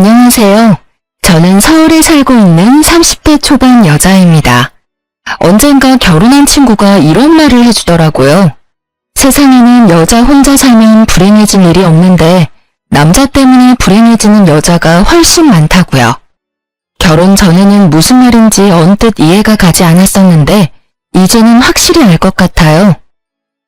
안녕하세요. 저는 서울에 살고 있는 30대 초반 여자입니다. 언젠가 결혼한 친구가 이런 말을 해주더라고요. 세상에는 여자 혼자 살면 불행해질 일이 없는데 남자 때문에 불행해지는 여자가 훨씬 많다고요. 결혼 전에는 무슨 말인지 언뜻 이해가 가지 않았었는데 이제는 확실히 알 것 같아요.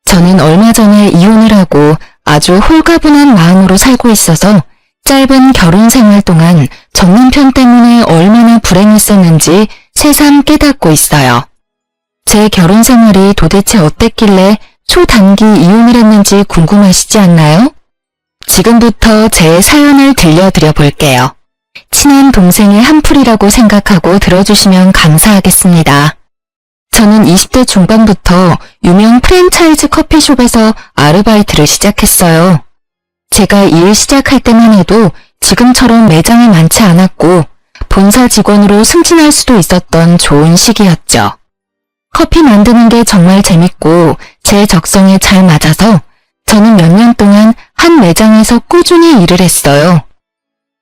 저는 얼마 전에 이혼을 하고 아주 홀가분한 마음으로 살고 있어서 짧은 결혼 생활 동안 전 남편 때문에 얼마나 불행했었는지 새삼 깨닫고 있어요. 제 결혼 생활이 도대체 어땠길래 초단기 이혼을 했는지 궁금하시지 않나요? 지금부터 제 사연을 들려드려 볼게요. 친한 동생의 한풀이라고 생각하고 들어주시면 감사하겠습니다. 저는 20대 중반부터 유명 프랜차이즈 커피숍에서 아르바이트를 시작했어요. 제가 일 시작할 때만 해도 지금처럼 매장이 많지 않았고 본사 직원으로 승진할 수도 있었던 좋은 시기였죠. 커피 만드는 게 정말 재밌고 제 적성에 잘 맞아서 저는 몇 년 동안 한 매장에서 꾸준히 일을 했어요.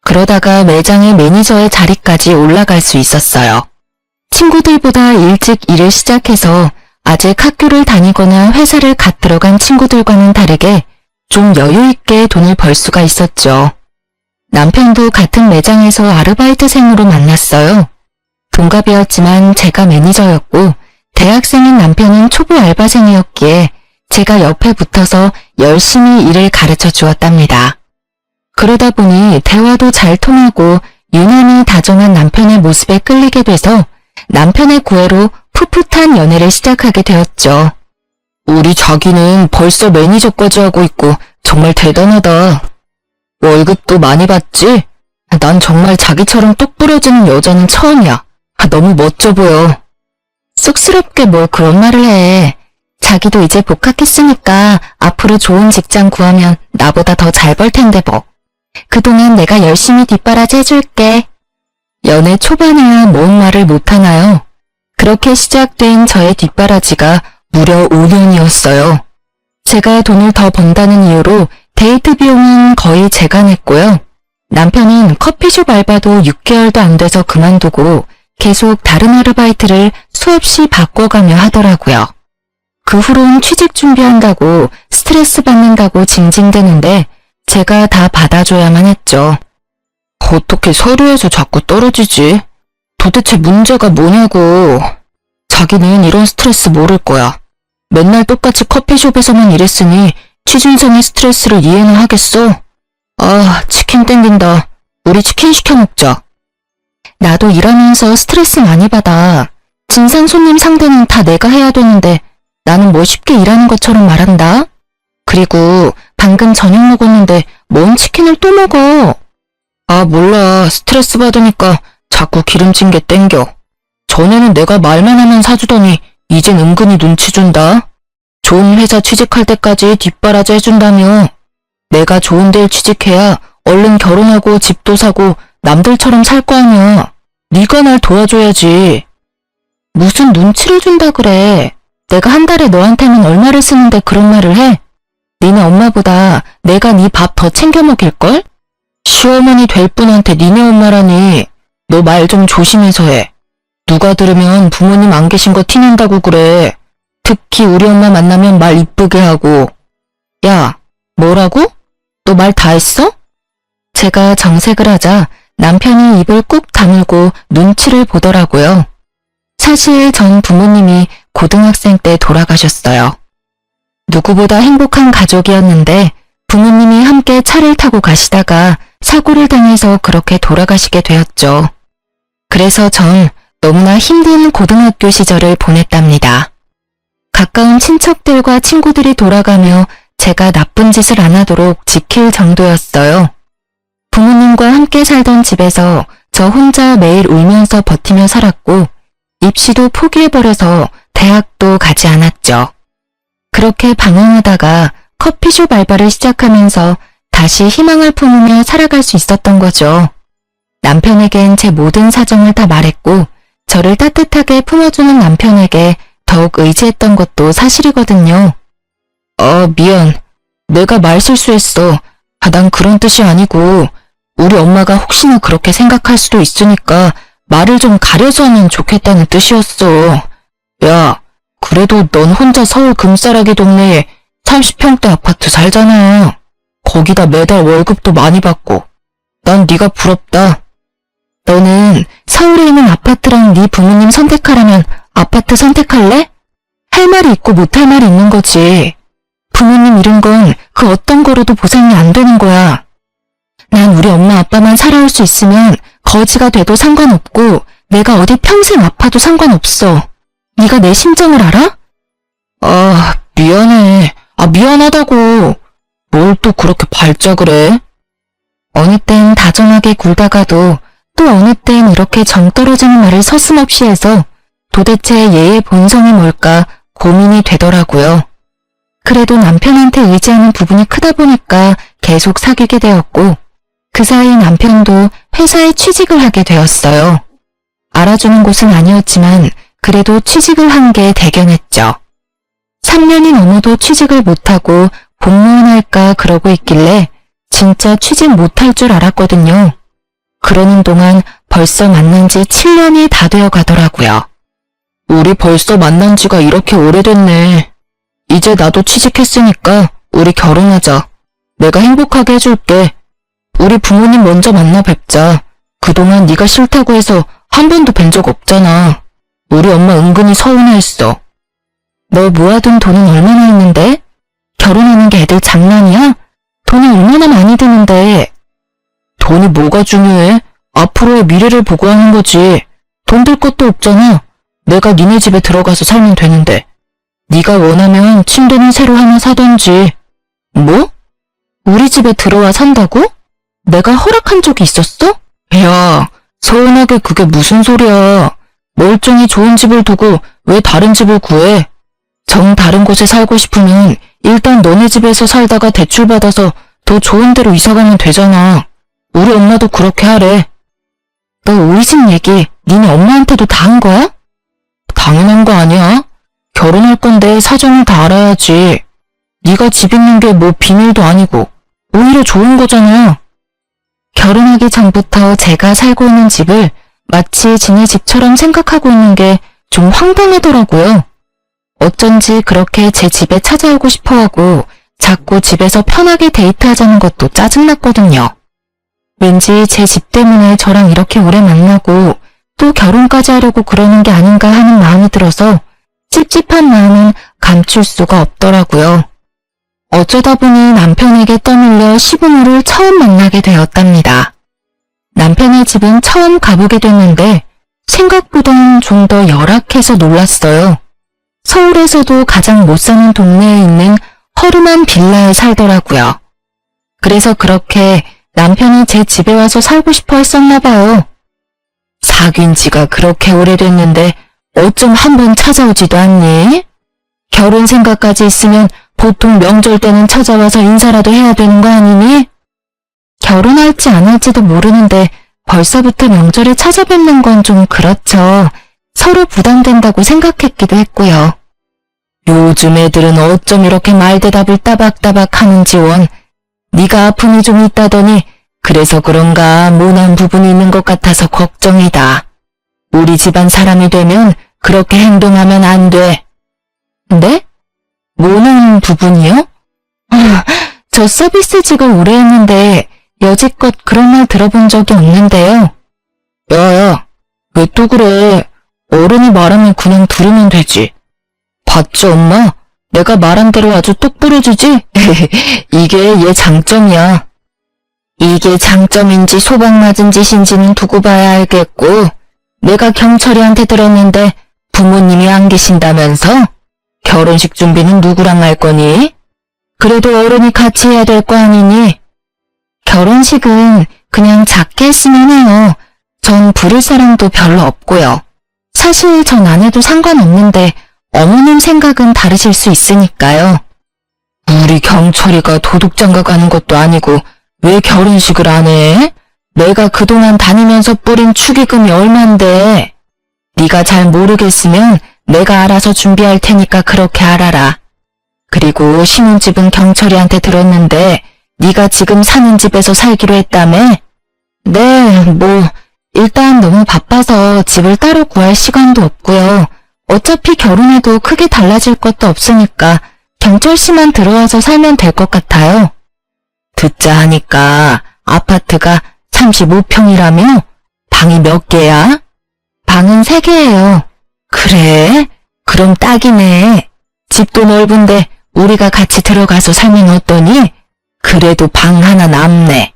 그러다가 매장의 매니저의 자리까지 올라갈 수 있었어요. 친구들보다 일찍 일을 시작해서 아직 학교를 다니거나 회사를 갓 들어간 친구들과는 다르게 좀 여유있게 돈을 벌 수가 있었죠. 남편도 같은 매장에서 아르바이트생으로 만났어요. 동갑이었지만 제가 매니저였고 대학생인 남편은 초보 알바생이었기에 제가 옆에 붙어서 열심히 일을 가르쳐 주었답니다. 그러다 보니 대화도 잘 통하고 유난히 다정한 남편의 모습에 끌리게 돼서 남편의 구애로 풋풋한 연애를 시작하게 되었죠. 우리 자기는 벌써 매니저까지 하고 있고 정말 대단하다. 월급도 많이 받지? 난 정말 자기처럼 똑 부러지는 여자는 처음이야. 너무 멋져 보여. 쑥스럽게 뭘 그런 말을 해. 자기도 이제 복학했으니까 앞으로 좋은 직장 구하면 나보다 더 잘 벌 텐데 뭐. 그동안 내가 열심히 뒷바라지 해줄게. 연애 초반에야 뭔 말을 못하나요? 그렇게 시작된 저의 뒷바라지가 무려 5년이었어요. 제가 돈을 더 번다는 이유로 데이트 비용은 거의 제가 냈고요. 남편은 커피숍 알바도 6개월도 안 돼서 그만두고 계속 다른 아르바이트를 수없이 바꿔가며 하더라고요. 그 후론 취직 준비한다고 스트레스 받는다고 징징대는데 제가 다 받아줘야만 했죠. 어떻게 서류에서 자꾸 떨어지지? 도대체 문제가 뭐냐고. 자기는 이런 스트레스 모를 거야. 맨날 똑같이 커피숍에서만 일했으니 취준생의 스트레스를 이해나 하겠어? 아, 치킨 땡긴다. 우리 치킨 시켜 먹자. 나도 일하면서 스트레스 많이 받아. 진상 손님 상대는 다 내가 해야 되는데 나는 뭐 쉽게 일하는 것처럼 말한다? 그리고 방금 저녁 먹었는데 뭔 치킨을 또 먹어? 아, 몰라. 스트레스 받으니까 자꾸 기름진 게 땡겨. 전에는 내가 말만 하면 사주더니 이젠 은근히 눈치 준다. 좋은 회사 취직할 때까지 뒷바라지 해준다며. 내가 좋은 데를 취직해야 얼른 결혼하고 집도 사고 남들처럼 살 거 아니야. 네가 날 도와줘야지. 무슨 눈치를 준다 그래. 내가 한 달에 너한테는 얼마를 쓰는데 그런 말을 해? 니네 엄마보다 내가 네 밥 더 챙겨 먹일걸? 시어머니 될 분한테 니네 엄마라니. 너 말 좀 조심해서 해. 누가 들으면 부모님 안 계신 거 티낸다고 그래. 특히 우리 엄마 만나면 말 이쁘게 하고. 야, 뭐라고? 너 말 다 했어? 제가 정색을 하자 남편이 입을 꾹 다물고 눈치를 보더라고요. 사실 전 부모님이 고등학생 때 돌아가셨어요. 누구보다 행복한 가족이었는데 부모님이 함께 차를 타고 가시다가 사고를 당해서 그렇게 돌아가시게 되었죠. 그래서 전 너무나 힘든 고등학교 시절을 보냈답니다. 가까운 친척들과 친구들이 돌아가며 제가 나쁜 짓을 안 하도록 지킬 정도였어요. 부모님과 함께 살던 집에서 저 혼자 매일 울면서 버티며 살았고 입시도 포기해버려서 대학도 가지 않았죠. 그렇게 방황하다가 커피숍 알바를 시작하면서 다시 희망을 품으며 살아갈 수 있었던 거죠. 남편에겐 제 모든 사정을 다 말했고 저를 따뜻하게 품어주는 남편에게 더욱 의지했던 것도 사실이거든요. 미안. 내가 말 실수했어. 난 그런 뜻이 아니고 우리 엄마가 혹시나 그렇게 생각할 수도 있으니까 말을 좀 가려서 하면 좋겠다는 뜻이었어. 야, 그래도 넌 혼자 서울 금싸라기 동네에 30평대 아파트 살잖아. 거기다 매달 월급도 많이 받고. 난 네가 부럽다. 너는 서울에 있는 아파트랑 네 부모님 선택하라면 아파트 선택할래? 할 말이 있고 못할 말이 있는 거지. 부모님 잃은 건 그 어떤 거로도 보상이 안 되는 거야. 난 우리 엄마 아빠만 살아올 수 있으면 거지가 돼도 상관없고 내가 어디 평생 아파도 상관없어. 네가 내 심정을 알아? 아, 미안해. 미안하다고. 뭘 또 그렇게 발작을 해? 어느 땐 다정하게 굴다가도 또 어느 땐 이렇게 정 떨어지는 말을 서슴없이 해서 도대체 얘의 본성이 뭘까 고민이 되더라고요. 그래도 남편한테 의지하는 부분이 크다 보니까 계속 사귀게 되었고 그 사이 남편도 회사에 취직을 하게 되었어요. 알아주는 곳은 아니었지만 그래도 취직을 한 게 대견했죠. 3년이 넘어도 취직을 못하고 공무원 할까 그러고 있길래 진짜 취직 못할 줄 알았거든요. 그러는 동안 벌써 만난 지 7년이 다 되어 가더라고요. 우리 벌써 만난 지가 이렇게 오래됐네. 이제 나도 취직했으니까 우리 결혼하자. 내가 행복하게 해줄게. 우리 부모님 먼저 만나 뵙자. 그동안 네가 싫다고 해서 한 번도 뵌 적 없잖아. 우리 엄마 은근히 서운해했어. 너 모아둔 돈은 얼마나 있는데? 결혼하는 게 애들 장난이야? 돈이 얼마나 많이 드는데. 돈이 뭐가 중요해? 앞으로의 미래를 보고 하는 거지. 돈 들 것도 없잖아. 내가 니네 집에 들어가서 살면 되는데. 네가 원하면 침대는 새로 하나 사던지. 뭐? 우리 집에 들어와 산다고? 내가 허락한 적이 있었어? 야, 서운하게 그게 무슨 소리야. 멀쩡히 좋은 집을 두고 왜 다른 집을 구해? 정 다른 곳에 살고 싶으면 일단 너네 집에서 살다가 대출받아서 더 좋은 데로 이사가면 되잖아. 우리 엄마도 그렇게 하래. 너 우리 집 얘기 니네 엄마한테도 다 한 거야? 당연한 거 아니야? 결혼할 건데 사정을 다 알아야지. 네가 집 있는 게 뭐 비밀도 아니고 오히려 좋은 거잖아. 결혼하기 전부터 제가 살고 있는 집을 마치 지네 집처럼 생각하고 있는 게 좀 황당하더라고요. 어쩐지 그렇게 제 집에 찾아오고 싶어하고 자꾸 집에서 편하게 데이트하자는 것도 짜증났거든요. 왠지 제 집 때문에 저랑 이렇게 오래 만나고 또 결혼까지 하려고 그러는 게 아닌가 하는 마음이 들어서 찝찝한 마음은 감출 수가 없더라고요. 어쩌다 보니 남편에게 떠밀려 시부모를 처음 만나게 되었답니다. 남편의 집은 처음 가보게 됐는데 생각보다는 좀 더 열악해서 놀랐어요. 서울에서도 가장 못 사는 동네에 있는 허름한 빌라에 살더라고요. 그래서 그렇게 남편이 제 집에 와서 살고 싶어 했었나 봐요. 사귄 지가 그렇게 오래됐는데 어쩜 한번 찾아오지도 않니? 결혼 생각까지 있으면 보통 명절 때는 찾아와서 인사라도 해야 되는 거 아니니? 결혼할지 안 할지도 모르는데 벌써부터 명절에 찾아뵙는 건 좀 그렇죠. 서로 부담된다고 생각했기도 했고요. 요즘 애들은 어쩜 이렇게 말대답을 따박따박 하는지 원. 네가 아픔이 좀 있다더니 그래서 그런가 모난 부분이 있는 것 같아서 걱정이다. 우리 집안 사람이 되면 그렇게 행동하면 안 돼. 네? 모난 부분이요? 저 서비스 직을 오래 했는데 여지껏 그런 말 들어본 적이 없는데요. 야야, 왜 또 그래? 어른이 말하면 그냥 들으면 되지. 봤지 엄마? 내가 말한 대로 아주 똑 부러지지? 이게 얘 장점이야. 이게 장점인지 소박 맞은 짓인지는 두고 봐야 알겠고 내가 경철이한테 들었는데 부모님이 안 계신다면서? 결혼식 준비는 누구랑 할 거니? 그래도 어른이 같이 해야 될 거 아니니? 결혼식은 그냥 작게 했으면 해요. 전 부를 사람도 별로 없고요. 사실 전 안 해도 상관없는데 어머님 생각은 다르실 수 있으니까요. 우리 경철이가 도둑장가 가는 것도 아니고 왜 결혼식을 안 해? 내가 그동안 다니면서 뿌린 축의금이 얼만데. 네가 잘 모르겠으면 내가 알아서 준비할 테니까 그렇게 알아라. 그리고 신혼집은 경철이한테 들었는데 네가 지금 사는 집에서 살기로 했다며? 일단 너무 바빠서 집을 따로 구할 시간도 없고요. 어차피 결혼해도 크게 달라질 것도 없으니까 경철씨만 들어와서 살면 될 것 같아요. 듣자 하니까 아파트가 35평이라며? 방이 몇 개야? 방은 3개예요. 그래? 그럼 딱이네. 집도 넓은데 우리가 같이 들어가서 살면 어떠니? 그래도 방 하나 남네.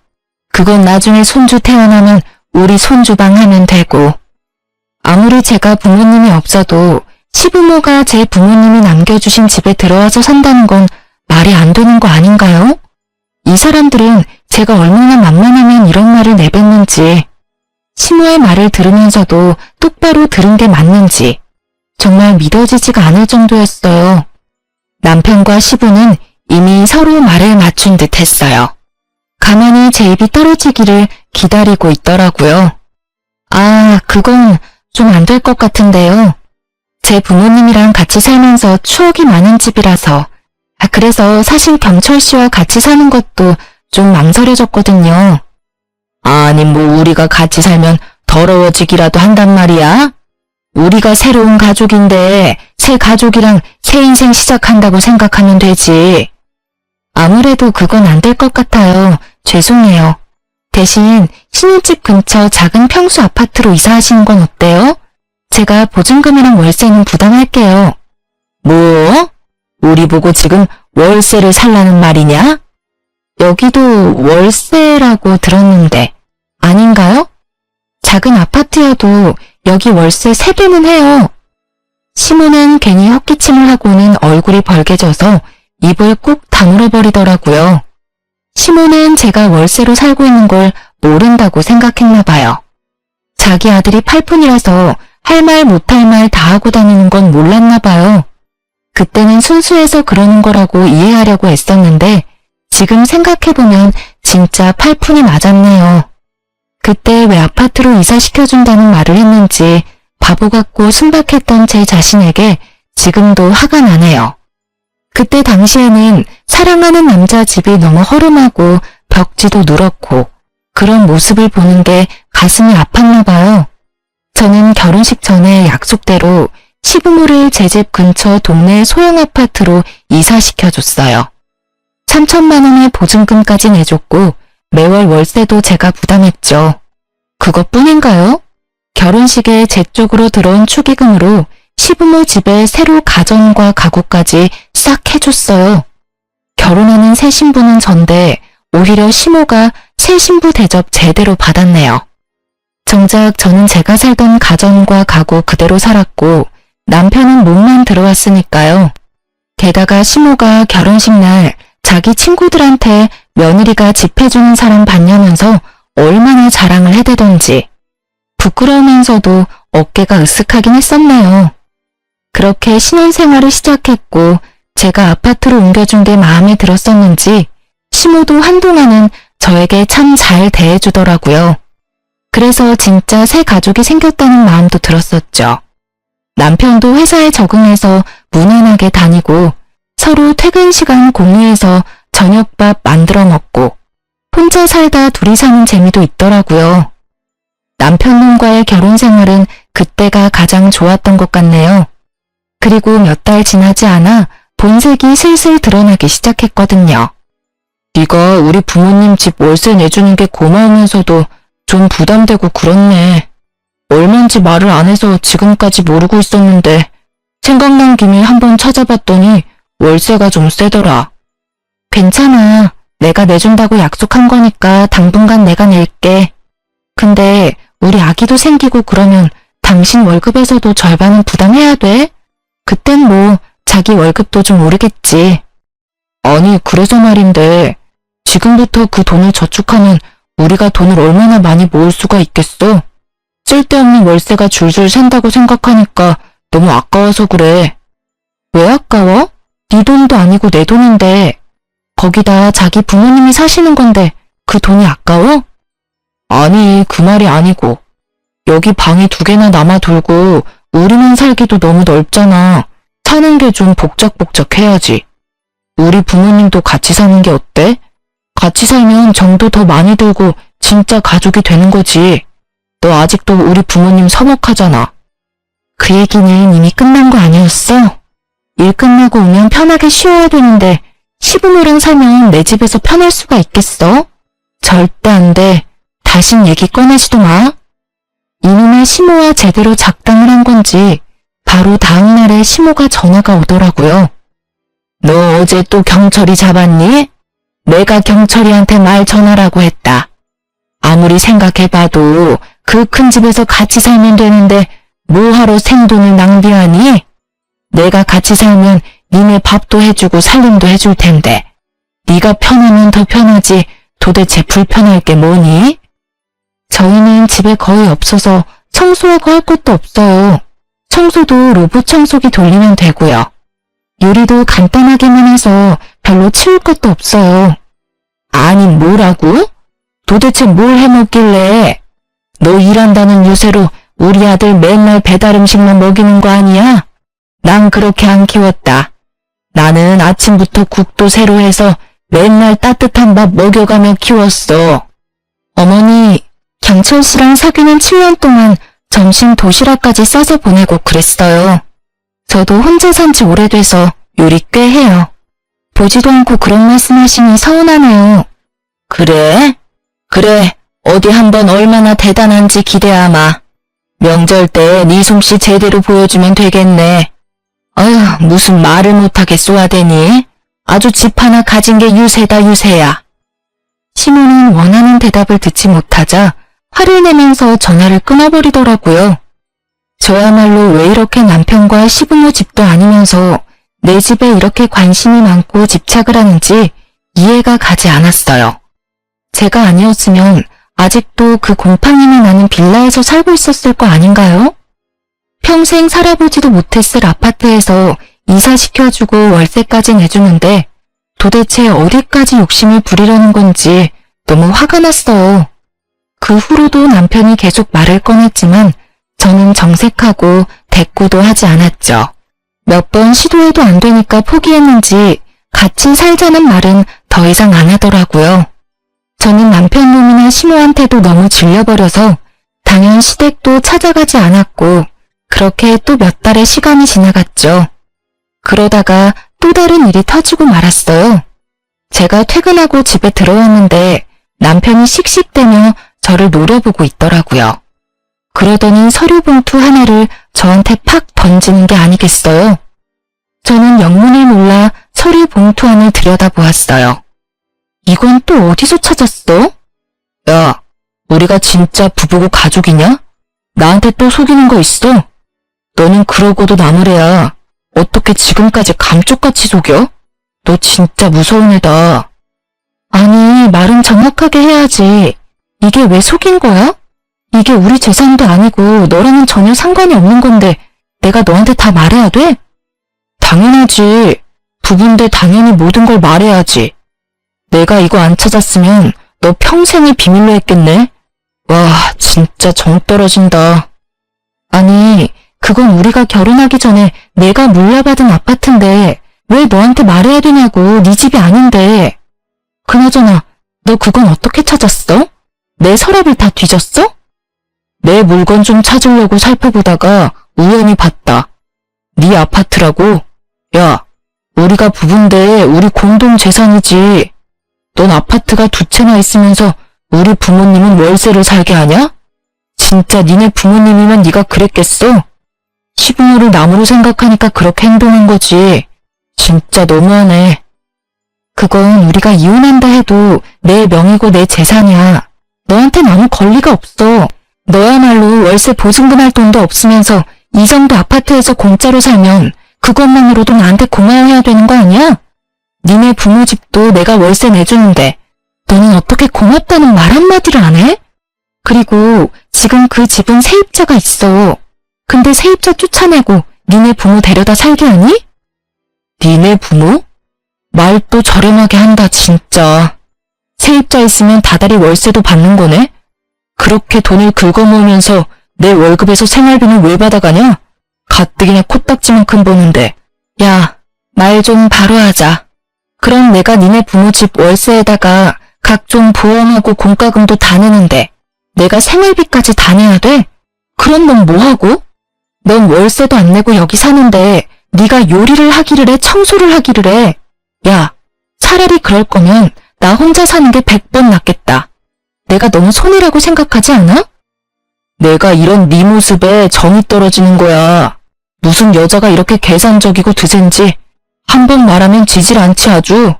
그건 나중에 손주 태어나면 우리 손주방 하면 되고. 아무리 제가 부모님이 없어도 시부모가 제 부모님이 남겨주신 집에 들어와서 산다는 건 말이 안 되는 거 아닌가요? 이 사람들은 제가 얼마나 만만하면 이런 말을 내뱉는지, 시모의 말을 들으면서도 똑바로 들은 게 맞는지 정말 믿어지지가 않을 정도였어요. 남편과 시부는 이미 서로 말을 맞춘 듯 했어요. 가만히 제 입이 떨어지기를 기다리고 있더라고요. 그건 좀 안 될 것 같은데요. 제 부모님이랑 같이 살면서 추억이 많은 집이라서, 그래서 사실 경철 씨와 같이 사는 것도 좀 망설여졌거든요. 아니 우리가 같이 살면 더러워지기라도 한단 말이야? 우리가 새로운 가족인데 새 가족이랑 새 인생 시작한다고 생각하면 되지. 아무래도 그건 안 될 것 같아요. 죄송해요. 대신 신혼집 근처 작은 평수 아파트로 이사하시는 건 어때요? 제가 보증금이랑 월세는 부담할게요. 뭐? 우리 보고 지금 월세를 살라는 말이냐? 여기도 월세라고 들었는데 아닌가요? 작은 아파트여도 여기 월세 3배는 해요. 시모는 괜히 헛기침을 하고는 얼굴이 벌개져서 입을 꾹 다물어버리더라고요. 시모는 제가 월세로 살고 있는 걸 모른다고 생각했나 봐요. 자기 아들이 8푼이라서 할 말 못할 말 다 하고 다니는 건 몰랐나 봐요. 그때는 순수해서 그러는 거라고 이해하려고 애썼는데 지금 생각해보면 진짜 8푼이 맞았네요. 그때 왜 아파트로 이사시켜준다는 말을 했는지 바보 같고 순박했던 제 자신에게 지금도 화가 나네요. 그때 당시에는 사랑하는 남자 집이 너무 허름하고 벽지도 누렇고 그런 모습을 보는 게 가슴이 아팠나 봐요. 저는 결혼식 전에 약속대로 시부모를 제 집 근처 동네 소형 아파트로 이사시켜줬어요. 3천만 원의 보증금까지 내줬고 매월 월세도 제가 부담했죠. 그것뿐인가요? 결혼식에 제 쪽으로 들어온 축의금으로 시부모 집에 새로 가전과 가구까지 싹 해줬어요. 결혼하는 새 신부는 전데 오히려 시모가 새 신부 대접 제대로 받았네요. 정작 저는 제가 살던 가전과 가구 그대로 살았고 남편은 몸만 들어왔으니까요. 게다가 시모가 결혼식 날 자기 친구들한테 며느리가 집 해주는 사람 봤냐면서 얼마나 자랑을 해대던지 부끄러우면서도 어깨가 으쓱하긴 했었네요. 그렇게 신혼생활을 시작했고 제가 아파트로 옮겨준 게 마음에 들었었는지 시모도 한동안은 저에게 참 잘 대해주더라고요. 그래서 진짜 새 가족이 생겼다는 마음도 들었었죠. 남편도 회사에 적응해서 무난하게 다니고 서로 퇴근 시간 공유해서 저녁밥 만들어 먹고 혼자 살다 둘이 사는 재미도 있더라고요. 남편놈과의 결혼 생활은 그때가 가장 좋았던 것 같네요. 그리고 몇 달 지나지 않아 본색이 슬슬 드러나기 시작했거든요. 네가 우리 부모님 집 월세 내주는 게 고마우면서도 좀 부담되고 그렇네. 얼마인지 말을 안 해서 지금까지 모르고 있었는데 생각난 김에 한번 찾아봤더니 월세가 좀 세더라. 괜찮아. 내가 내준다고 약속한 거니까 당분간 내가 낼게. 근데 우리 아기도 생기고 그러면 당신 월급에서도 절반은 부담해야 돼? 그땐 자기 월급도 좀 오르겠지. 아니 그래서 말인데 지금부터 그 돈을 저축하면 우리가 돈을 얼마나 많이 모을 수가 있겠어? 쓸데없는 월세가 줄줄 샌다고 생각하니까 너무 아까워서 그래. 왜 아까워? 네 돈도 아니고 내 돈인데 거기다 자기 부모님이 사시는 건데 그 돈이 아까워? 아니 그 말이 아니고 여기 방이 2개나 남아돌고 우리만 살기도 너무 넓잖아. 사는 게 좀 복작복작해야지. 우리 부모님도 같이 사는 게 어때? 같이 살면 정도 더 많이 들고 진짜 가족이 되는 거지. 너 아직도 우리 부모님 서먹하잖아. 그 얘기는 이미 끝난 거 아니었어? 일 끝나고 오면 편하게 쉬어야 되는데 시부모랑 살면 내 집에서 편할 수가 있겠어? 절대 안 돼. 다신 얘기 꺼내지도 마. 이놈의 시모와 제대로 작당을 한 건지 바로 다음 날에 시모가 전화가 오더라고요. 너 어제 또 경철이 잡았니? 내가 경철이한테 말 전하라고 했다. 아무리 생각해봐도 그 큰 집에서 같이 살면 되는데 뭐하러 생돈을 낭비하니? 내가 같이 살면 니네 밥도 해주고 살림도 해줄 텐데 네가 편하면 더 편하지 도대체 불편할 게 뭐니? 저희는 집에 거의 없어서 청소하고 할 것도 없어요. 청소도 로봇 청소기 돌리면 되고요. 요리도 간단하게만 해서 별로 치울 것도 없어요. 아니 뭐라고? 도대체 뭘 해먹길래? 너 일한다는 유세로 우리 아들 맨날 배달 음식만 먹이는 거 아니야? 난 그렇게 안 키웠다. 나는 아침부터 국도 새로 해서 맨날 따뜻한 밥 먹여가며 키웠어. 어머니, 경철 씨랑 사귀는 7년 동안 점심 도시락까지 싸서 보내고 그랬어요. 저도 혼자 산 지 오래돼서 요리 꽤 해요. 보지도 않고 그런 말씀하시니 서운하네요. 그래? 그래, 어디 한번 얼마나 대단한지 기대하마. 명절 때 네 솜씨 제대로 보여주면 되겠네. 아휴, 무슨 말을 못하게 쏘아대니? 아주 집 하나 가진 게 유세다 유세야. 시모는 원하는 대답을 듣지 못하자 화를 내면서 전화를 끊어버리더라고요. 저야말로 왜 이렇게 남편과 시부모 집도 아니면서 내 집에 이렇게 관심이 많고 집착을 하는지 이해가 가지 않았어요. 제가 아니었으면 아직도 그 곰팡이만 나는 빌라에서 살고 있었을 거 아닌가요? 평생 살아보지도 못했을 아파트에서 이사시켜주고 월세까지 내주는데 도대체 어디까지 욕심을 부리려는 건지 너무 화가 났어요. 그 후로도 남편이 계속 말을 꺼냈지만 저는 정색하고 대꾸도 하지 않았죠. 몇 번 시도해도 안 되니까 포기했는지 같이 살자는 말은 더 이상 안 하더라고요. 저는 남편 놈이나 시모한테도 너무 질려버려서 당연 시댁도 찾아가지 않았고 그렇게 또 몇 달의 시간이 지나갔죠. 그러다가 또 다른 일이 터지고 말았어요. 제가 퇴근하고 집에 들어왔는데 남편이 씩씩대며 저를 노려보고 있더라고요. 그러더니 서류 봉투 하나를 저한테 팍 던지는 게 아니겠어요? 저는 영문을 몰라 서류 봉투 안을 들여다보았어요. 이건 또 어디서 찾았어? 야, 우리가 진짜 부부고 가족이냐? 나한테 또 속이는 거 있어? 너는 그러고도 나무래야. 어떻게 지금까지 감쪽같이 속여? 너 진짜 무서운 애다. 아니, 말은 정확하게 해야지. 이게 왜 속인 거야? 이게 우리 재산도 아니고 너랑은 전혀 상관이 없는 건데 내가 너한테 다 말해야 돼? 당연하지. 부부인데 당연히 모든 걸 말해야지. 내가 이거 안 찾았으면 너 평생을 비밀로 했겠네? 와, 진짜 정 떨어진다. 아니, 그건 우리가 결혼하기 전에 내가 물려받은 아파트인데 왜 너한테 말해야 되냐고, 네 집이 아닌데. 그나저나 너 그건 어떻게 찾았어? 내 서랍을 다 뒤졌어? 내 물건 좀 찾으려고 살펴보다가 우연히 봤다. 네 아파트라고? 야, 우리가 부부인데 우리 공동 재산이지. 넌 아파트가 2채나 있으면서 우리 부모님은 월세를 살게 하냐? 진짜 니네 부모님이면 네가 그랬겠어? 시부모를 남으로 생각하니까 그렇게 행동한 거지. 진짜 너무하네. 그건 우리가 이혼한다 해도 내 명의고 내 재산이야. 너한텐 아무 권리가 없어. 너야말로 월세 보증금 할 돈도 없으면서 이 정도 아파트에서 공짜로 살면 그것만으로도 나한테 고마워해야 되는 거 아니야? 니네 부모 집도 내가 월세 내주는데 너는 어떻게 고맙다는 말 한마디를 안 해? 그리고 지금 그 집은 세입자가 있어. 근데 세입자 쫓아내고 니네 부모 데려다 살게 하니? 니네 부모? 말 또 저렴하게 한다 진짜. 세입자 있으면 다달이 월세도 받는 거네? 그렇게 돈을 긁어모으면서 내 월급에서 생활비는 왜 받아가냐? 가뜩이나 코딱지만큼 버는데. 야, 말 좀 바로 하자. 그럼 내가 니네 부모 집 월세에다가 각종 보험하고 공과금도 다 내는데 내가 생활비까지 다 내야 돼? 그럼 넌 뭐하고? 넌 월세도 안 내고 여기 사는데 네가 요리를 하기를 해, 청소를 하기를 해. 야, 차라리 그럴 거면 나 혼자 사는 게 100번 낫겠다. 내가 너무 손해라고 생각하지 않아? 내가 이런 네 모습에 정이 떨어지는 거야. 무슨 여자가 이렇게 계산적이고 드센지 한 번 말하면 지질 않지 아주.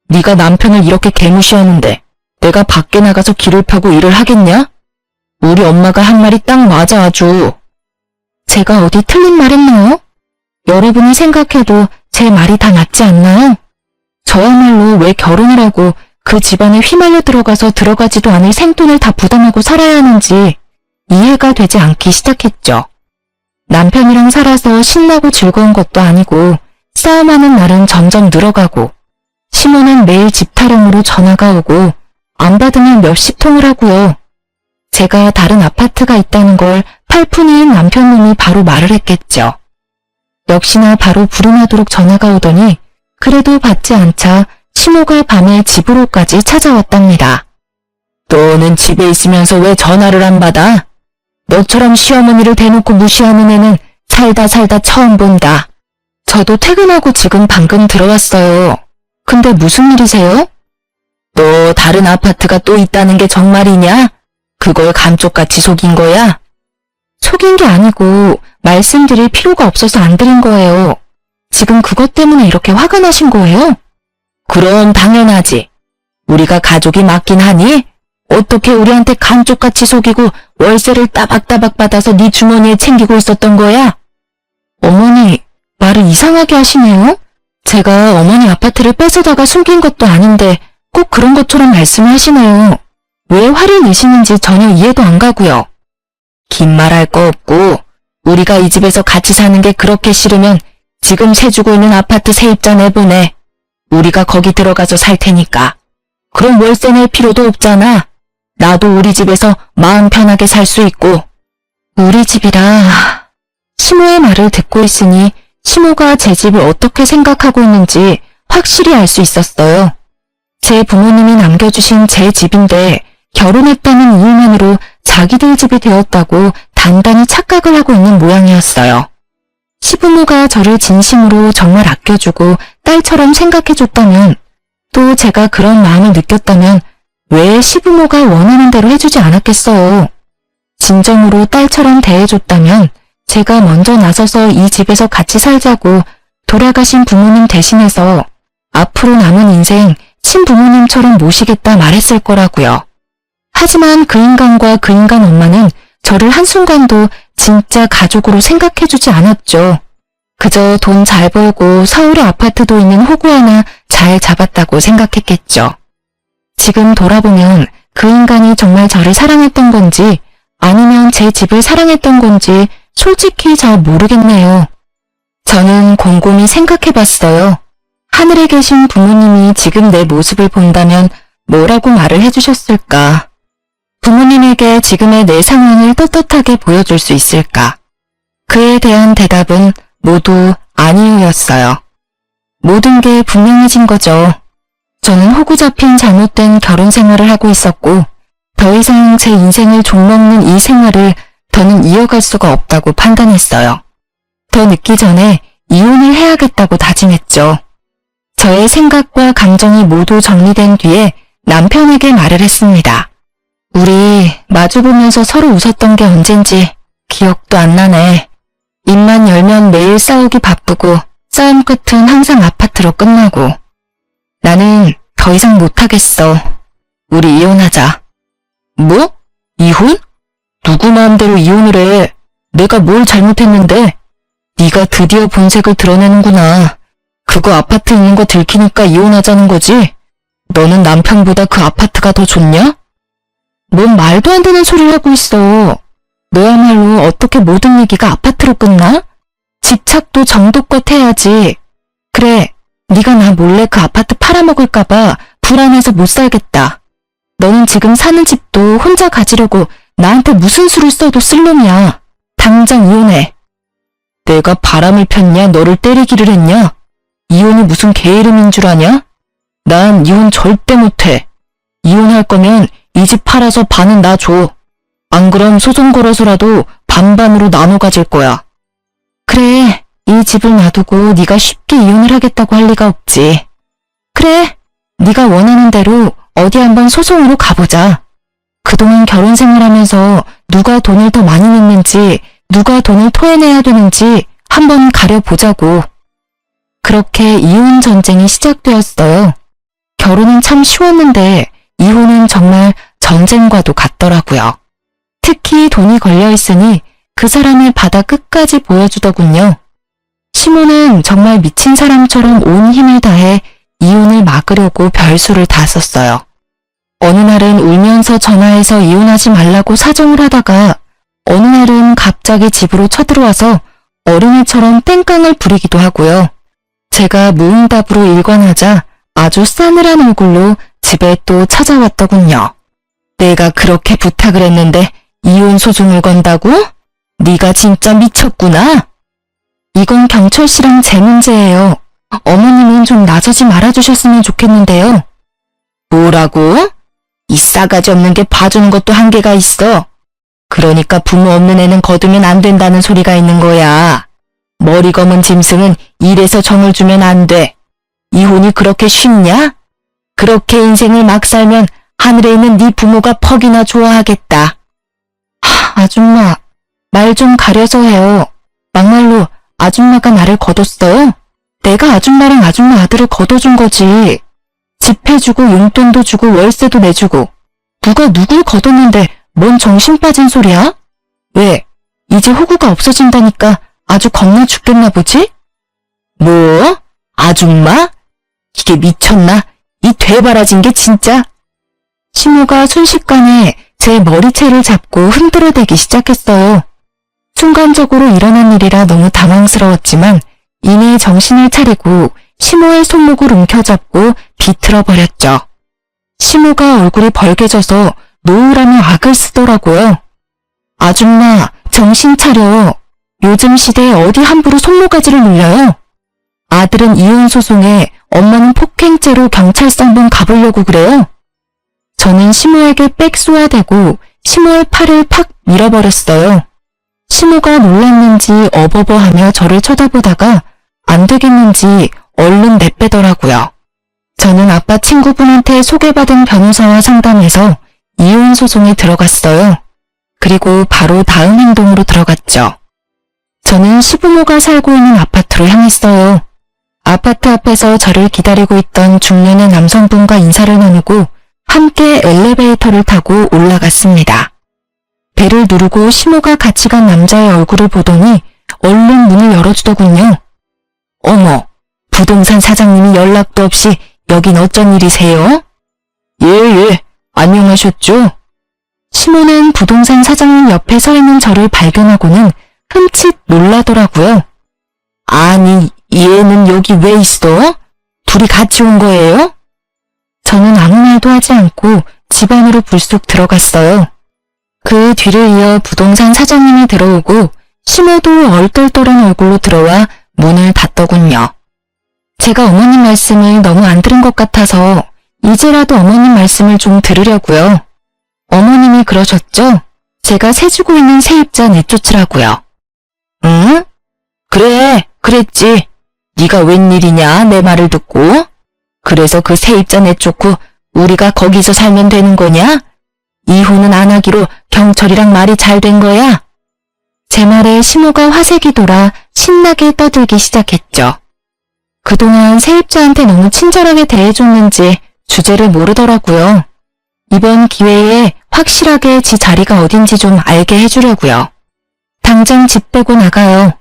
네가 남편을 이렇게 개무시하는데 내가 밖에 나가서 길을 펴고 일을 하겠냐? 우리 엄마가 한 말이 딱 맞아 아주. 제가 어디 틀린 말 했나요? 여러분이 생각해도 제 말이 다 맞지 않나요? 저야말로 왜 결혼을 하고 그 집안에 휘말려 들어가서 들어가지도 않을 생돈을 다 부담하고 살아야 하는지 이해가 되지 않기 시작했죠. 남편이랑 살아서 신나고 즐거운 것도 아니고 싸움하는 날은 점점 늘어가고 심호는 매일 집 타령으로 전화가 오고 안 받으면 몇십 통을 하고요. 제가 다른 아파트가 있다는 걸 팔푼이인 남편님이 바로 말을 했겠죠. 역시나 바로 불이 나도록 전화가 오더니 그래도 받지 않자 심호가 밤에 집으로까지 찾아왔답니다. 너는 집에 있으면서 왜 전화를 안 받아? 너처럼 시어머니를 대놓고 무시하는 애는 살다 처음 본다. 저도 퇴근하고 지금 방금 들어왔어요. 근데 무슨 일이세요? 너 다른 아파트가 또 있다는 게 정말이냐? 그걸 감쪽같이 속인 거야? 속인 게 아니고 말씀드릴 필요가 없어서 안 드린 거예요. 지금 그것 때문에 이렇게 화가 나신 거예요? 그럼 당연하지. 우리가 가족이 맞긴 하니? 어떻게 우리한테 감쪽같이 속이고 월세를 따박따박 받아서 네 주머니에 챙기고 있었던 거야? 어머니, 말을 이상하게 하시네요? 제가 어머니 아파트를 뺏어다가 숨긴 것도 아닌데 꼭 그런 것처럼 말씀을 하시네요. 왜 화를 내시는지 전혀 이해도 안 가고요. 긴 말할 거 없고 우리가 이 집에서 같이 사는 게 그렇게 싫으면 지금 세 주고 있는 아파트 세입자 내보내. 우리가 거기 들어가서 살 테니까. 그럼 월세 낼 필요도 없잖아. 나도 우리 집에서 마음 편하게 살 수 있고. 우리 집이라... 심호의 말을 듣고 있으니 심호가 제 집을 어떻게 생각하고 있는지 확실히 알 수 있었어요. 제 부모님이 남겨주신 제 집인데 결혼했다는 이유만으로 자기들 집이 되었다고 단단히 착각을 하고 있는 모양이었어요. 시부모가 저를 진심으로 정말 아껴주고 딸처럼 생각해줬다면, 또 제가 그런 마음을 느꼈다면 왜 시부모가 원하는 대로 해주지 않았겠어요. 진정으로 딸처럼 대해줬다면 제가 먼저 나서서 이 집에서 같이 살자고 돌아가신 부모님 대신해서 앞으로 남은 인생 친부모님처럼 모시겠다 말했을 거라고요. 하지만 그 인간과 그 인간 엄마는 저를 한순간도 진짜 가족으로 생각해주지 않았죠. 그저 돈 잘 벌고 서울에 아파트도 있는 호구 하나 잘 잡았다고 생각했겠죠. 지금 돌아보면 그 인간이 정말 저를 사랑했던 건지 아니면 제 집을 사랑했던 건지 솔직히 잘 모르겠네요. 저는 곰곰이 생각해봤어요. 하늘에 계신 부모님이 지금 내 모습을 본다면 뭐라고 말을 해주셨을까? 부모님에게 지금의 내 상황을 떳떳하게 보여줄 수 있을까? 그에 대한 대답은 모두 아니요였어요. 모든 게 분명해진 거죠. 저는 호구 잡힌 잘못된 결혼 생활을 하고 있었고 더 이상 제 인생을 좀먹는 이 생활을 더는 이어갈 수가 없다고 판단했어요. 더 늦기 전에 이혼을 해야겠다고 다짐했죠. 저의 생각과 감정이 모두 정리된 뒤에 남편에게 말을 했습니다. 우리 마주보면서 서로 웃었던 게 언젠지 기억도 안 나네. 입만 열면 매일 싸우기 바쁘고 싸움 끝은 항상 아파트로 끝나고. 나는 더 이상 못하겠어. 우리 이혼하자. 뭐? 이혼? 누구 마음대로 이혼을 해. 내가 뭘 잘못했는데? 네가 드디어 본색을 드러내는구나. 그거 아파트 있는 거 들키니까 이혼하자는 거지? 너는 남편보다 그 아파트가 더 좋냐? 뭔 말도 안 되는 소리를 하고 있어. 너야말로 어떻게 모든 얘기가 아파트로 끝나? 집착도 정도껏 해야지. 그래, 네가 나 몰래 그 아파트 팔아먹을까봐 불안해서 못 살겠다. 너는 지금 사는 집도 혼자 가지려고 나한테 무슨 수를 써도 쓸 놈이야. 당장 이혼해. 내가 바람을 폈냐? 너를 때리기를 했냐? 이혼이 무슨 개 이름인 줄 아냐? 난 이혼 절대 못해. 이혼할 거면 이 집 팔아서 반은 나 줘. 안 그럼 소송 걸어서라도 반반으로 나눠 가질 거야. 그래, 이 집을 놔두고 네가 쉽게 이혼을 하겠다고 할 리가 없지. 그래, 네가 원하는 대로 어디 한번 소송으로 가보자. 그동안 결혼 생활하면서 누가 돈을 더 많이 냈는지, 누가 돈을 토해내야 되는지 한번 가려보자고. 그렇게 이혼 전쟁이 시작되었어요. 결혼은 참 쉬웠는데 이혼은 정말 전쟁과도 같더라고요. 특히 돈이 걸려있으니 그 사람의 바다 끝까지 보여주더군요. 시모는 정말 미친 사람처럼 온 힘을 다해 이혼을 막으려고 별수를 다 썼어요. 어느 날은 울면서 전화해서 이혼하지 말라고 사정을 하다가 어느 날은 갑자기 집으로 쳐들어와서 어린애처럼 땡깡을 부리기도 하고요. 제가 무응답으로 일관하자 아주 싸늘한 얼굴로 집에 또 찾아왔더군요. 내가 그렇게 부탁을 했는데 이혼 소송을 건다고? 네가 진짜 미쳤구나. 이건 경철 씨랑 제 문제예요. 어머님은 좀 나서지 말아주셨으면 좋겠는데요. 뭐라고? 이 싸가지 없는 게 봐주는 것도 한계가 있어. 그러니까 부모 없는 애는 거두면 안 된다는 소리가 있는 거야. 머리 검은 짐승은 이래서 정을 주면 안 돼. 이혼이 그렇게 쉽냐? 그렇게 인생을 막 살면 하늘에 있는 네 부모가 퍽이나 좋아하겠다. 아줌마, 말 좀 가려서 해요. 막말로 아줌마가 나를 거뒀어요? 내가 아줌마랑 아줌마 아들을 거둬준 거지. 집 해주고 용돈도 주고 월세도 내주고. 누가 누굴 거뒀는데 뭔 정신 빠진 소리야? 왜? 이제 호구가 없어진다니까 아주 겁나 죽겠나 보지? 뭐? 아줌마? 이게 미쳤나? 이 되바라진 게 진짜? 시모가 순식간에 제 머리채를 잡고 흔들어대기 시작했어요. 순간적으로 일어난 일이라 너무 당황스러웠지만 이내 정신을 차리고 시모의 손목을 움켜잡고 비틀어버렸죠. 시모가 얼굴이 벌개져서 노으라며 악을 쓰더라고요. 아줌마, 정신 차려. 요즘 시대에 어디 함부로 손모가지를 눌려요? 아들은 이혼 소송에 엄마는 폭행죄로 경찰서만 가보려고 그래요? 저는 시모에게 빽 쏘아대고 시모의 팔을 팍 밀어버렸어요. 시모가 놀랐는지 어버버하며 저를 쳐다보다가 안 되겠는지 얼른 내빼더라고요. 저는 아빠 친구분한테 소개받은 변호사와 상담해서 이혼 소송에 들어갔어요. 그리고 바로 다음 행동으로 들어갔죠. 저는 시부모가 살고 있는 아파트로 향했어요. 아파트 앞에서 저를 기다리고 있던 중년의 남성분과 인사를 나누고 함께 엘리베이터를 타고 올라갔습니다. 배를 누르고 시모가 같이 간 남자의 얼굴을 보더니 얼른 문을 열어주더군요. 어머, 부동산 사장님이 연락도 없이 여긴 어쩐 일이세요? 예, 안녕하셨죠? 시모는 부동산 사장님 옆에 서 있는 저를 발견하고는 흠칫 놀라더라고요. 아니, 얘는 여기 왜 있어? 둘이 같이 온 거예요? 저는 아무 말도 하지 않고 집 안으로 불쑥 들어갔어요. 그 뒤를 이어 부동산 사장님이 들어오고 시모도 얼떨떨한 얼굴로 들어와 문을 닫더군요. 제가 어머님 말씀을 너무 안 들은 것 같아서 이제라도 어머님 말씀을 좀 들으려고요. 어머님이 그러셨죠? 제가 세주고 있는 세입자 내쫓으라고요. 응? 그래, 그랬지. 네가 웬일이냐 내 말을 듣고? 그래서 그 세입자 내쫓고 우리가 거기서 살면 되는 거냐? 이혼은 안 하기로 경철이랑 말이 잘 된 거야? 제 말에 시모가 화색이 돌아 신나게 떠들기 시작했죠. 그동안 세입자한테 너무 친절하게 대해줬는지 주제를 모르더라고요. 이번 기회에 확실하게 지 자리가 어딘지 좀 알게 해주려고요. 당장 집 빼고 나가요.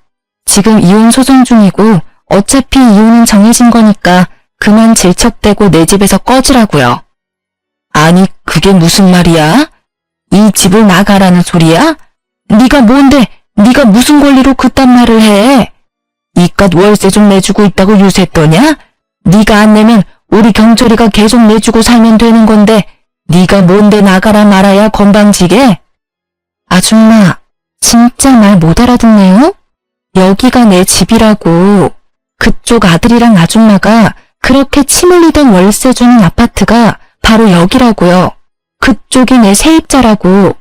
지금 이혼 소송 중이고 어차피 이혼은 정해진 거니까 그만 질척대고 내 집에서 꺼지라고요. 아니, 그게 무슨 말이야? 이 집을 나가라는 소리야? 네가 뭔데, 네가 무슨 권리로 그딴 말을 해? 이깟 월세 좀 내주고 있다고 유세 떠냐? 네가 안 내면 우리 경철이가 계속 내주고 살면 되는 건데 네가 뭔데 나가라 말아야 건방지게? 아줌마, 진짜 말 못 알아듣네요? 여기가 내 집이라고. 그쪽 아들이랑 아줌마가 그렇게 침 흘리던 월세 주는 아파트가 바로 여기라고요. 그쪽이 내 세입자라고.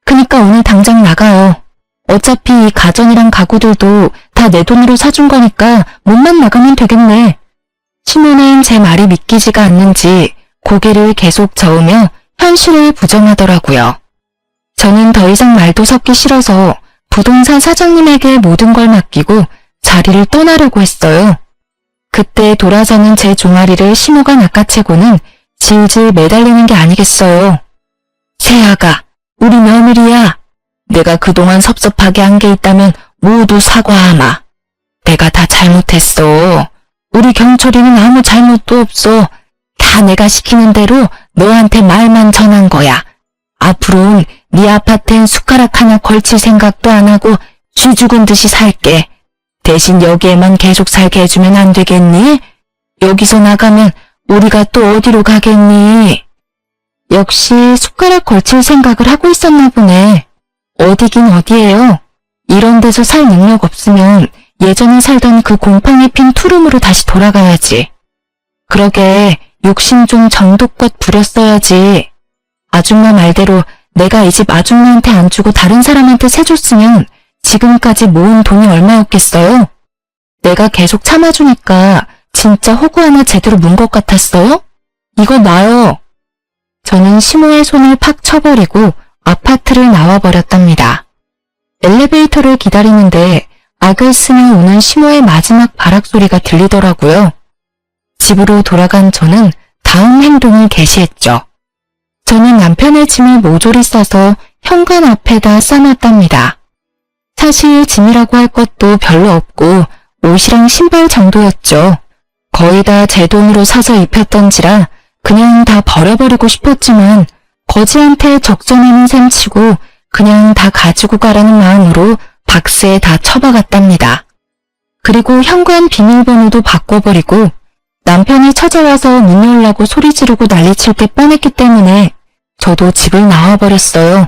그니까 오늘 당장 나가요. 어차피 이 가전이랑 가구들도 다 내 돈으로 사준 거니까 몸만 나가면 되겠네. 시모는 제 말이 믿기지가 않는지 고개를 계속 저으며 현실을 부정하더라고요. 저는 더 이상 말도 섞기 싫어서 부동산 사장님에게 모든 걸 맡기고 자리를 떠나려고 했어요. 그때 돌아서는 제 종아리를 시모가 낚아채고는 질질 매달리는 게 아니겠어요. 세아가, 우리 며느리야. 내가 그동안 섭섭하게 한 게 있다면 모두 사과하마. 내가 다 잘못했어. 우리 경철이는 아무 잘못도 없어. 다 내가 시키는 대로 너한테 말만 전한 거야. 앞으로는 네 아파트엔 숟가락 하나 걸칠 생각도 안 하고 쥐 죽은 듯이 살게. 대신 여기에만 계속 살게 해주면 안 되겠니? 여기서 나가면 우리가 또 어디로 가겠니? 역시 숟가락 걸칠 생각을 하고 있었나 보네. 어디긴 어디예요. 이런 데서 살 능력 없으면 예전에 살던 그 곰팡이 핀 투룸으로 다시 돌아가야지. 그러게 욕심 좀 정도껏 부렸어야지. 아줌마 말대로 내가 이 집 아줌마한테 안 주고 다른 사람한테 세줬으면 지금까지 모은 돈이 얼마였겠어요? 내가 계속 참아주니까 진짜 호구 하나 제대로 문 것 같았어요? 이거 놔요. 저는 시모의 손을 팍 쳐버리고 아파트를 나와버렸답니다. 엘리베이터를 기다리는데 악을 쓰며 오는 시모의 마지막 발악 소리가 들리더라고요. 집으로 돌아간 저는 다음 행동을 개시했죠. 저는 남편의 짐을 모조리 싸서 현관 앞에다 싸놨답니다. 사실 짐이라고 할 것도 별로 없고 옷이랑 신발 정도였죠. 거의 다 제 돈으로 사서 입혔던지라 그냥 다 버려버리고 싶었지만 거지한테 적전하는 셈 치고 그냥 다 가지고 가라는 마음으로 박스에 다 처박았답니다. 그리고 현관 비밀번호도 바꿔버리고 남편이 찾아와서 문 열라고 소리 지르고 난리칠 게 뻔했기 때문에 저도 집을 나와버렸어요.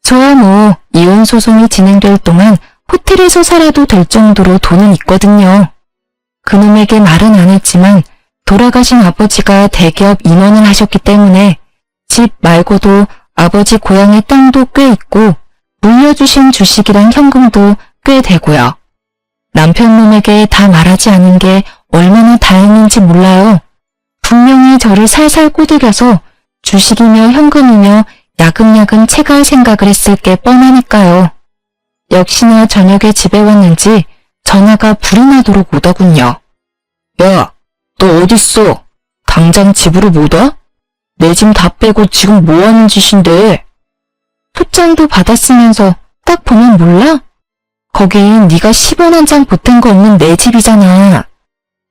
저야 뭐 이혼 소송이 진행될 동안 호텔에서 살아도 될 정도로 돈은 있거든요. 그놈에게 말은 안 했지만 돌아가신 아버지가 대기업 임원을 하셨기 때문에 집 말고도 아버지 고향의 땅도 꽤 있고 물려주신 주식이랑 현금도 꽤 되고요. 남편 놈에게 다 말하지 않은 게 얼마나 다행인지 몰라요. 분명히 저를 살살 꼬드겨서 주식이며 현금이며 야금야금 채갈 생각을 했을 게 뻔하니까요. 역시나 저녁에 집에 왔는지 전화가 불이 나도록 오더군요. 야, 너 어딨어? 당장 집으로 못 와? 내 짐 다 빼고 지금 뭐하는 짓인데? 소장도 받았으면서 딱 보면 몰라? 거긴 네가 10원 한 장 보탠 거 없는 내 집이잖아.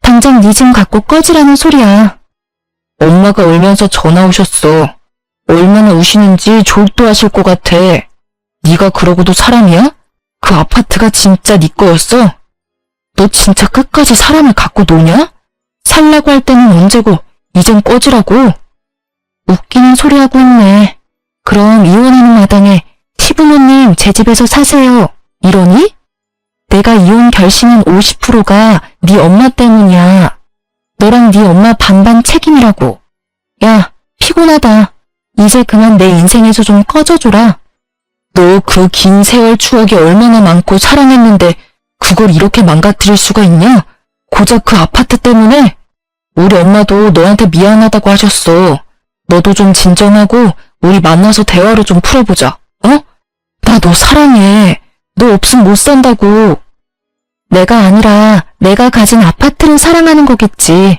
당장 네 짐 갖고 꺼지라는 소리야. 엄마가 울면서 전화 오셨어. 얼마나 우시는지 졸도하실 것 같아. 네가 그러고도 사람이야? 그 아파트가 진짜 네 거였어? 너 진짜 끝까지 사람을 갖고 노냐? 살라고 할 때는 언제고 이젠 꺼지라고? 웃기는 소리 하고 있네. 그럼 이혼하는 마당에 시부모님 제 집에서 사세요. 이러니? 내가 이혼 결심한 50%가 네 엄마 때문이야. 너랑 네 엄마 반반 책임이라고. 야, 피곤하다. 이제 그만 내 인생에서 좀 꺼져줘라. 너 그 긴 세월 추억이 얼마나 많고 사랑했는데 그걸 이렇게 망가뜨릴 수가 있냐? 고작 그 아파트 때문에? 우리 엄마도 너한테 미안하다고 하셨어. 너도 좀 진정하고 우리 만나서 대화로 좀 풀어보자. 어? 나 너 사랑해. 너 없으면 못 산다고. 내가 아니라 내가 가진 아파트를 사랑하는 거겠지.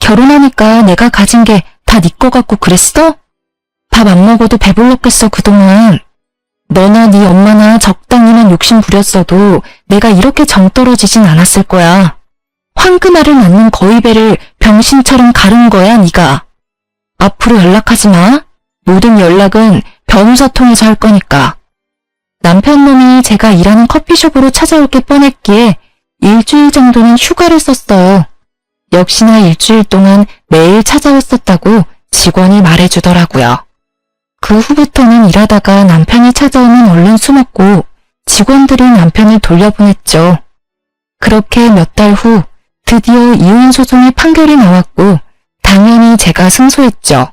결혼하니까 내가 가진 게 다 네 거 같고 그랬어? 밥 안 먹어도 배불렀겠어 그동안. 너나 네 엄마나 적당히만 욕심 부렸어도 내가 이렇게 정 떨어지진 않았을 거야. 황금알을 낳는 거위배를 병신처럼 가른 거야 네가. 앞으로 연락하지 마. 모든 연락은 변호사 통해서 할 거니까. 남편 놈이 제가 일하는 커피숍으로 찾아올 게 뻔했기에 일주일 정도는 휴가를 썼어요. 역시나 일주일 동안 매일 찾아왔었다고 직원이 말해주더라고요. 그 후부터는 일하다가 남편이 찾아오면 얼른 숨었고 직원들이 남편을 돌려보냈죠. 그렇게 몇 달 후 드디어 이혼 소송의 판결이 나왔고 당연히 제가 승소했죠.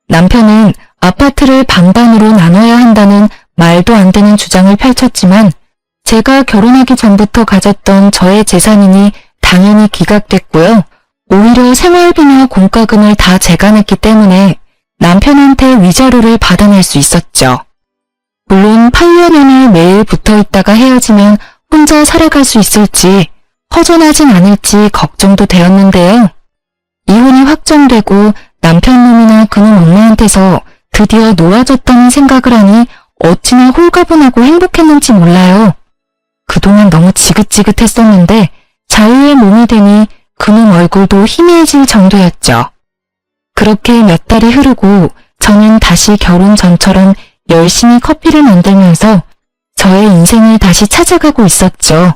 남편은 아파트를 반반으로 나눠야 한다는 말도 안 되는 주장을 펼쳤지만 제가 결혼하기 전부터 가졌던 저의 재산이니 당연히 기각됐고요. 오히려 생활비나 공과금을 다 제가 냈기 때문에 남편한테 위자료를 받아낼 수 있었죠. 물론 8년을 매일 붙어있다가 헤어지면 혼자 살아갈 수 있을지 허전하진 않을지 걱정도 되었는데요. 이혼이 확정되고 남편 놈이나 그놈 엄마한테서 드디어 놓아줬다는 생각을 하니 어찌나 홀가분하고 행복했는지 몰라요. 그동안 너무 지긋지긋했었는데 자유의 몸이 되니 그놈 얼굴도 희미해질 정도였죠. 그렇게 몇 달이 흐르고 저는 다시 결혼 전처럼 열심히 커피를 만들면서 저의 인생을 다시 찾아가고 있었죠.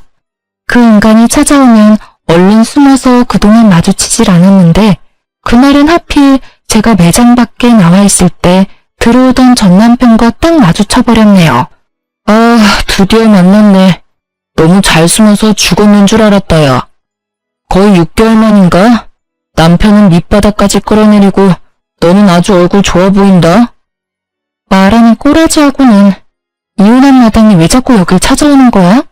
그 인간이 찾아오면 얼른 숨어서 그동안 마주치질 않았는데 그날은 하필 제가 매장 밖에 나와 있을 때 들어오던 전 남편과 딱 마주쳐버렸네요. 아, 드디어 만났네. 너무 잘 숨어서 죽었는 줄 알았다, 야. 거의 6개월 만인가? 남편은 밑바닥까지 끌어내리고 너는 아주 얼굴 좋아 보인다. 말하는 꼬라지하고는 이혼한 마당이 왜 자꾸 여길 찾아오는 거야?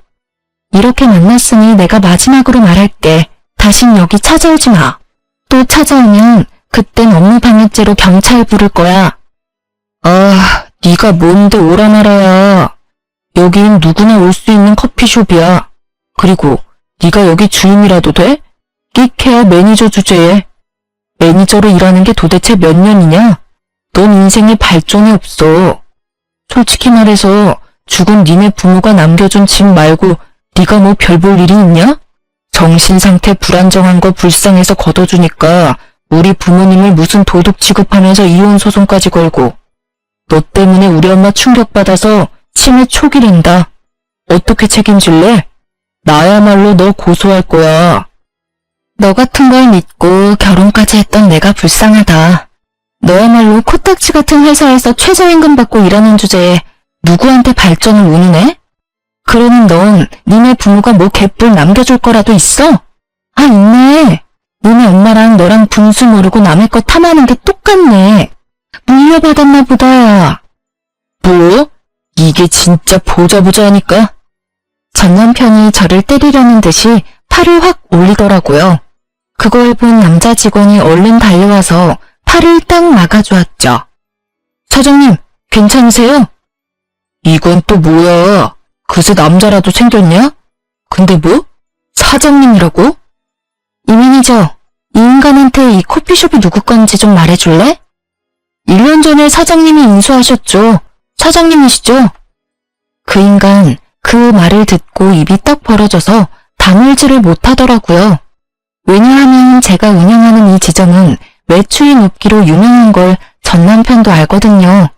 이렇게 만났으니 내가 마지막으로 말할게. 다신 여기 찾아오지 마. 또 찾아오면 그땐 업무방해죄로 경찰 부를 거야. 아, 네가 뭔데 오라 말아야. 여긴 누구나 올 수 있는 커피숍이야. 그리고 네가 여기 주임이라도 돼? 끽해야 매니저 주제에. 매니저로 일하는 게 도대체 몇 년이냐? 넌 인생에 발전이 없어. 솔직히 말해서 죽은 니네 부모가 남겨준 집 말고 네가 뭐 별 볼 일이 있냐? 정신상태 불안정한 거 불쌍해서 걷어주니까 우리 부모님을 무슨 도둑 취급하면서 이혼 소송까지 걸고 너 때문에 우리 엄마 충격받아서 치매 초기랜다. 어떻게 책임질래? 나야말로 너 고소할 거야. 너 같은 걸 믿고 결혼까지 했던 내가 불쌍하다. 너야말로 코딱지 같은 회사에서 최저임금 받고 일하는 주제에 누구한테 발전을 운우네? 그러는 넌 니네 부모가 뭐 개뿔 남겨줄 거라도 있어? 아, 있네. 니네 엄마랑 너랑 분수 모르고 남의 거 탐하는 게 똑같네. 물려받았나 보다. 뭐? 이게 진짜 보자 하니까? 전 남편이 저를 때리려는 듯이 팔을 확 올리더라고요. 그걸 본 남자 직원이 얼른 달려와서 팔을 딱 막아주었죠. 사장님, 괜찮으세요? 이건 또 뭐야? 그새 남자라도 생겼냐? 근데 뭐? 사장님이라고? 이 매니저, 이 인간한테 이 커피숍이 누구 건지 좀 말해줄래? 1년 전에 사장님이 인수하셨죠. 사장님이시죠? 그 인간, 그 말을 듣고 입이 딱 벌어져서 다물지를 못하더라고요. 왜냐하면 제가 운영하는 이 지점은 매출이 높기로 유명한 걸 전 남편도 알거든요.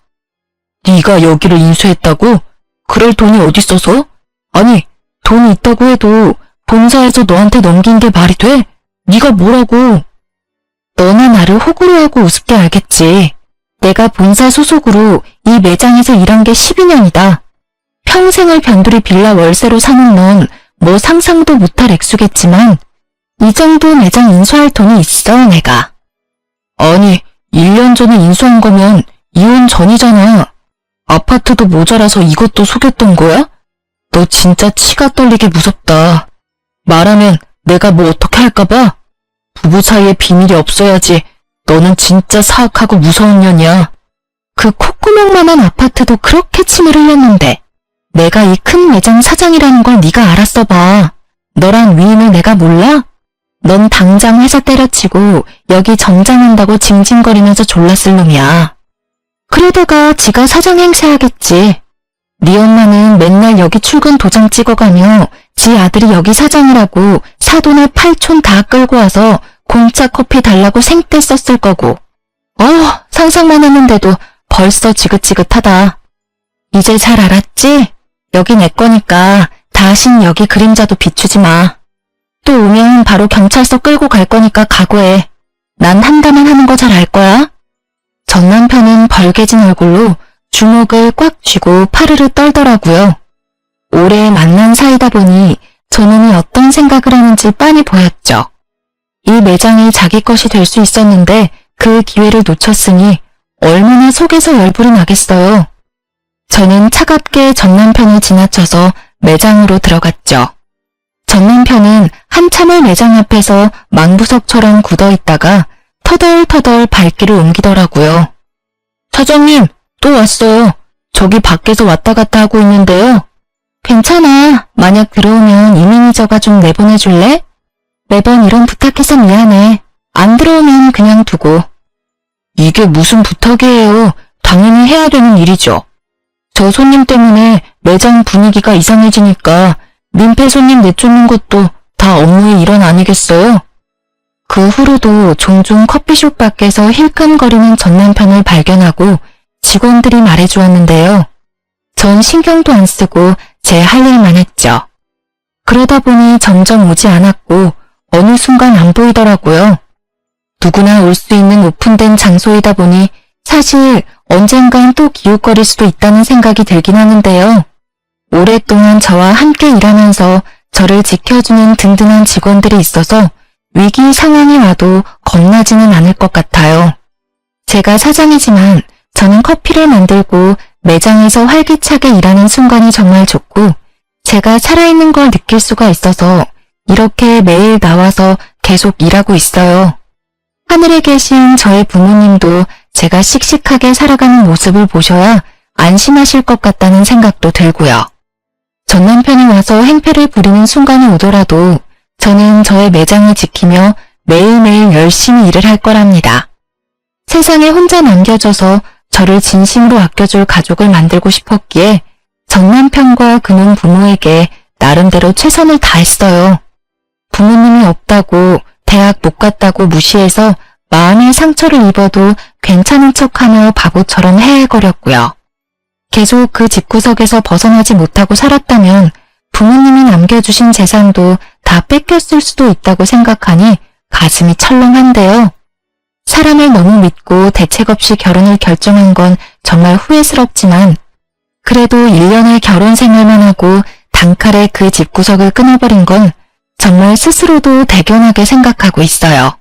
네가 여기를 인수했다고? 그럴 돈이 어딨어서? 아니, 돈이 있다고 해도 본사에서 너한테 넘긴 게 말이 돼? 네가 뭐라고? 너나 나를 호구로 하고 우습게 알겠지. 내가 본사 소속으로 이 매장에서 일한 게 12년이다. 평생을 변두리 빌라 월세로 사는 넌 뭐 상상도 못할 액수겠지만 이 정도 매장 인수할 돈이 있어, 내가. 아니, 1년 전에 인수한 거면 이혼 전이잖아. 아파트도 모자라서 이것도 속였던 거야? 너 진짜 치가 떨리게 무섭다. 말하면 내가 뭐 어떻게 할까봐? 부부 사이에 비밀이 없어야지. 너는 진짜 사악하고 무서운 년이야. 그 콧구멍만한 아파트도 그렇게 침을 흘렸는데 내가 이 큰 매장 사장이라는 걸 네가 알았어 봐. 너란 위임을 내가 몰라? 넌 당장 회사 때려치고 여기 정장한다고 징징거리면서 졸랐을 놈이야. 그러다가 지가 사장 행세하겠지. 네 엄마는 맨날 여기 출근 도장 찍어가며 지 아들이 여기 사장이라고 사돈의 팔촌 다 끌고 와서 공짜 커피 달라고 생떼 썼을 거고. 상상만 했는데도 벌써 지긋지긋하다. 이제 잘 알았지? 여기 내 거니까 다신 여기 그림자도 비추지 마. 또 오면 바로 경찰서 끌고 갈 거니까 각오해. 난 한다면 하는 거 잘 알 거야. 전 남편은 벌개진 얼굴로 주먹을 꽉 쥐고 파르르 떨더라고요. 오래 만난 사이다 보니 저놈이 어떤 생각을 하는지 빤히 보였죠. 이 매장이 자기 것이 될 수 있었는데 그 기회를 놓쳤으니 얼마나 속에서 열불이 나겠어요. 저는 차갑게 전 남편을 지나쳐서 매장으로 들어갔죠. 전 남편은 한참을 매장 앞에서 망부석처럼 굳어있다가 터덜터덜 발길을 옮기더라고요. 사장님, 또 왔어요. 저기 밖에서 왔다 갔다 하고 있는데요. 괜찮아. 만약 들어오면 이 매니저가 좀 내보내줄래? 매번 이런 부탁해서 미안해. 안 들어오면 그냥 두고. 이게 무슨 부탁이에요. 당연히 해야 되는 일이죠. 저 손님 때문에 매장 분위기가 이상해지니까 민폐 손님 내쫓는 것도 다 업무의 일환 아니겠어요? 그 후로도 종종 커피숍 밖에서 힐끔거리는 전 남편을 발견하고 직원들이 말해주었는데요. 전 신경도 안 쓰고 제 할 일만 했죠. 그러다 보니 점점 오지 않았고 어느 순간 안 보이더라고요. 누구나 올 수 있는 오픈된 장소이다 보니 사실 언젠간 또 기웃거릴 수도 있다는 생각이 들긴 하는데요. 오랫동안 저와 함께 일하면서 저를 지켜주는 든든한 직원들이 있어서 위기 상황이 와도 겁나지는 않을 것 같아요. 제가 사장이지만 저는 커피를 만들고 매장에서 활기차게 일하는 순간이 정말 좋고 제가 살아있는 걸 느낄 수가 있어서 이렇게 매일 나와서 계속 일하고 있어요. 하늘에 계신 저의 부모님도 제가 씩씩하게 살아가는 모습을 보셔야 안심하실 것 같다는 생각도 들고요. 전 남편이 와서 행패를 부리는 순간이 오더라도 저는 저의 매장을 지키며 매일매일 열심히 일을 할 거랍니다. 세상에 혼자 남겨져서 저를 진심으로 아껴줄 가족을 만들고 싶었기에 전 남편과 그놈 부모에게 나름대로 최선을 다했어요. 부모님이 없다고 대학 못 갔다고 무시해서 마음의 상처를 입어도 괜찮은 척하며 바보처럼 헤헤거렸고요. 계속 그 집구석에서 벗어나지 못하고 살았다면 부모님이 남겨주신 재산도 다 뺏겼을 수도 있다고 생각하니 가슴이 철렁한데요. 사람을 너무 믿고 대책 없이 결혼을 결정한 건 정말 후회스럽지만 그래도 1년의 결혼 생활만 하고 단칼에 그 집구석을 끊어버린 건 정말 스스로도 대견하게 생각하고 있어요.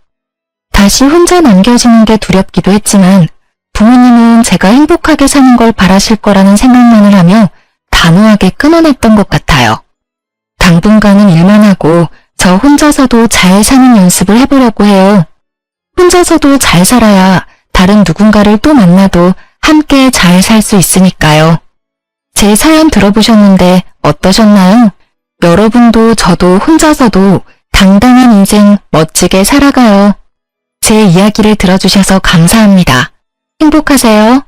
다시 혼자 남겨지는 게 두렵기도 했지만 부모님은 제가 행복하게 사는 걸 바라실 거라는 생각만을 하며 단호하게 끊어냈던 것 같아요. 당분간은 일만 하고 저 혼자서도 잘 사는 연습을 해보려고 해요. 혼자서도 잘 살아야 다른 누군가를 또 만나도 함께 잘 살 수 있으니까요. 제 사연 들어보셨는데 어떠셨나요? 여러분도 저도 혼자서도 당당한 인생 멋지게 살아가요. 제 이야기를 들어주셔서 감사합니다. 행복하세요.